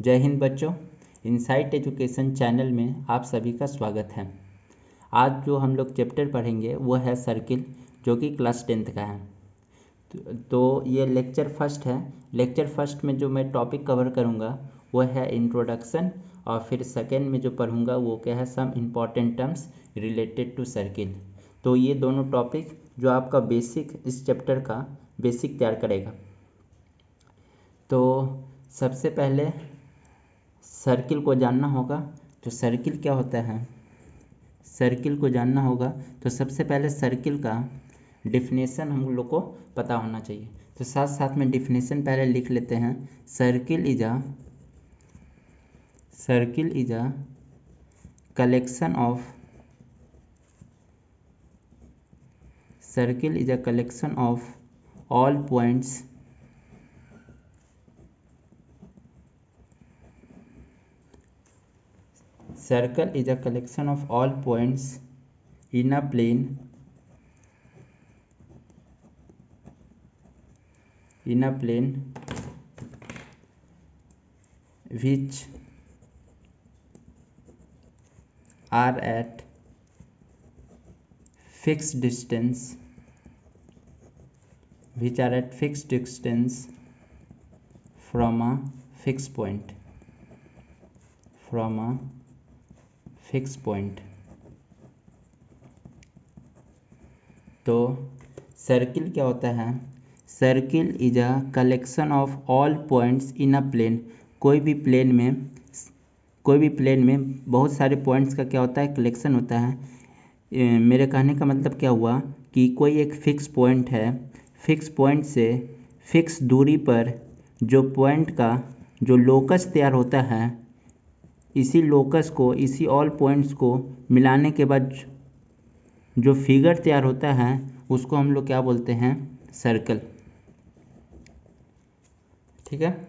जय हिंद बच्चों, insight education channel में आप सभी का स्वागत है। आज जो हम लोग चैप्टर पढ़ेंगे वो है सर्किल, जो कि क्लास 10th का है। तो ये लेक्चर फर्स्ट है। लेक्चर फर्स्ट में जो मैं टॉपिक कवर करूँगा वो है इंट्रोडक्शन, और फिर सेकेंड में जो पढ़ूँगा वो क्या है, some important terms related to circle. तो ये दोनों टॉपिक जो आपका बेसिक, इस चैप्टर का बेसिक तैयार करेगा। तो सबसे पहले सर्किल को जानना होगा। तो सर्किल क्या होता है, सर्किल को जानना होगा तो सबसे पहले सर्किल का डिफिनेशन हम लोग को पता होना चाहिए। तो साथ साथ में डिफिनेशन पहले लिख लेते हैं। Circle is a collection of all points Circle is a collection of all points in a plane which are at fixed distance from a fixed point. तो सर्किल क्या होता है? Circle is a collection of all points in a plane. कोई भी plane में बहुत सारे points का क्या होता है, कलेक्शन होता है। मेरे कहने का मतलब क्या हुआ कि कोई एक फिक्स पॉइंट है, फिक्स पॉइंट से फिक्स दूरी पर जो पॉइंट का जो लोकस तैयार होता है, इसी लोकस को, इसी ऑल पॉइंट्स को मिलाने के बाद जो फिगर तैयार होता है उसको हम लोग क्या बोलते हैं, सर्कल। ठीक है।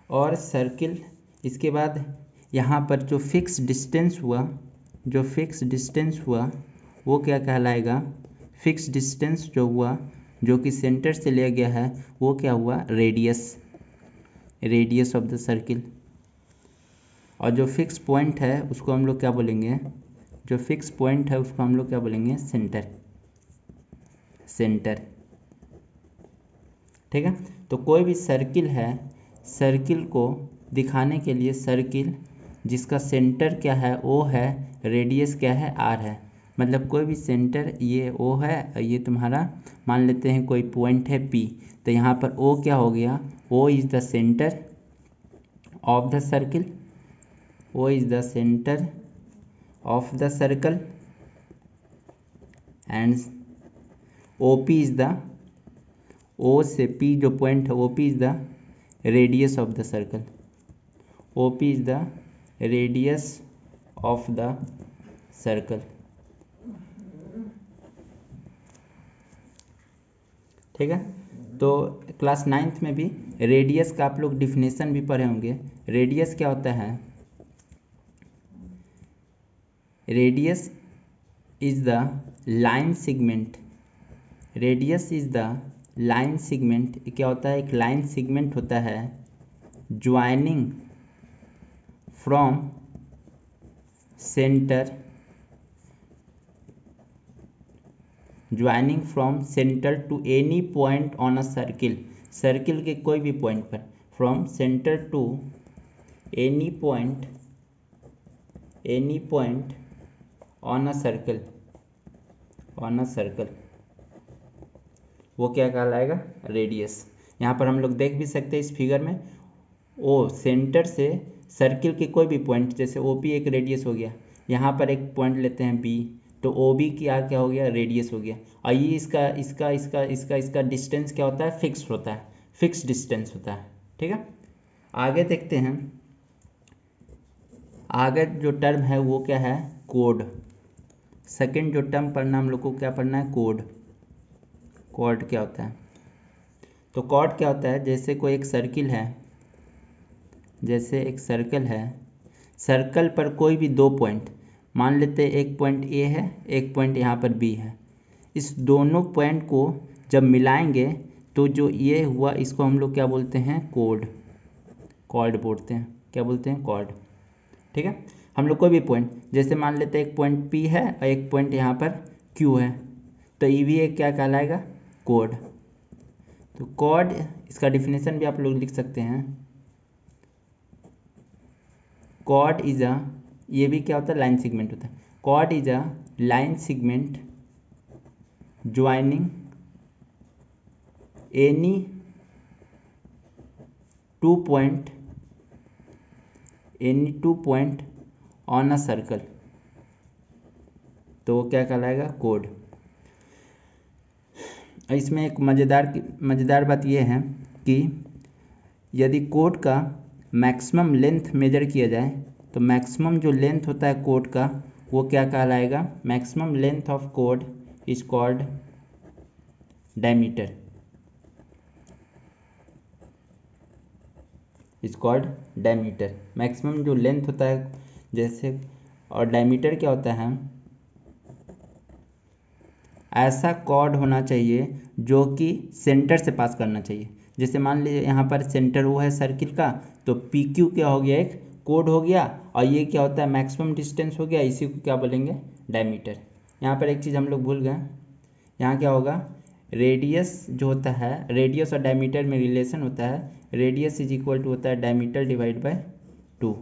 और सर्किल, इसके बाद यहाँ पर जो फिक्स डिस्टेंस हुआ वो क्या कहलाएगा, फिक्स डिस्टेंस जो हुआ, जो कि सेंटर से लिया गया है, वो क्या हुआ, रेडियस ऑफ द सर्किल। और जो फिक्स पॉइंट है उसको हम लोग क्या बोलेंगे, सेंटर। ठीक है। तो कोई भी सर्किल है, सर्किल को दिखाने के लिए, सर्किल जिसका सेंटर क्या है, ओ है, रेडियस क्या है, आर है। मतलब कोई भी सेंटर, ये ओ है, ये तुम्हारा मान लेते हैं कोई पॉइंट है पी, तो यहाँ पर ओ क्या हो गया, O is the centre of the circle, O is the center of the circle and OP is the, O से P जो पॉइंट है, OP is the radius of the circle, OP is the radius of the circle। ठीक है। तो class 9th में भी radius का आप लोग डिफिनेशन भी पढ़े होंगे। रेडियस क्या होता है, radius is the line segment. Radius is the line segment. क्या होता है, एक लाइन सेगमेंट होता है joining from centre to any point on a circle. Circle के कोई भी पॉइंट पर, from centre to any point on a circle, वो क्या कहलाएगा, रेडियस। यहाँ पर हम लोग देख भी सकते हैं इस फिगर में, ओ सेंटर से सर्किल के कोई भी पॉइंट, जैसे ओ पी एक रेडियस हो गया, यहाँ पर एक पॉइंट लेते हैं बी, तो ओ बी की क्या हो गया, रेडियस हो गया। और ये इसका डिस्टेंस क्या होता है, फिक्स डिस्टेंस होता है। ठीक है। आगे देखते हैं, आगे जो टर्म है वो क्या है, कोड। सेकंड जो टर्म पढ़ना हम लोग को क्या पढ़ना है, कोड क्या होता है। तो कोड क्या होता है, जैसे कोई एक सर्किल है, सर्कल पर कोई भी दो पॉइंट, मान लेते हैं एक पॉइंट ए है, एक पॉइंट यहाँ पर बी है। इस दोनों पॉइंट को जब मिलाएंगे तो जो ये हुआ, इसको हम लोग क्या बोलते हैं, कोड बोलते हैं। क्या बोलते हैं, कॉर्ड। ठीक है, हम लोग कोई भी पॉइंट, जैसे मान लेते हैं एक पॉइंट P है और एक पॉइंट यहाँ पर Q है, तो ये भी एक क्या कहलाएगा, कॉर्ड। तो कॉर्ड, इसका डिफिनेशन भी आप लोग लिख सकते हैं, कॉर्ड इज अ, ये भी क्या होता है, लाइन सेगमेंट होता है। Chord is a line segment joining any two point on a circle, तो क्या कहलाएगा, कॉर्ड। इसमें एक मज़ेदार बात यह है कि यदि कॉर्ड का मैक्सिमम लेंथ मेजर किया जाए तो मैक्सिमम जो लेंथ होता है कॉर्ड का वो क्या कहलाएगा, maximum length of chord is called diameter, is called diameter. Maximum जो लेंथ होता है जैसे, और डायमीटर क्या होता है, ऐसा कॉर्ड होना चाहिए जो कि सेंटर से पास करना चाहिए। जैसे मान लीजिए यहाँ पर सेंटर वो है सर्किल का, तो पी क्यू क्या हो गया, एक कॉर्ड हो गया, और ये क्या होता है, मैक्सिमम डिस्टेंस हो गया, इसी को क्या बोलेंगे, डायमीटर। यहाँ पर एक चीज़ हम लोग भूल गए, यहाँ क्या होगा, रेडियस जो होता है, रेडियस और डायमीटर में रिलेशन होता है, रेडियस इज इक्वल टू होता है डायमीटर डिवाइड बाय 2।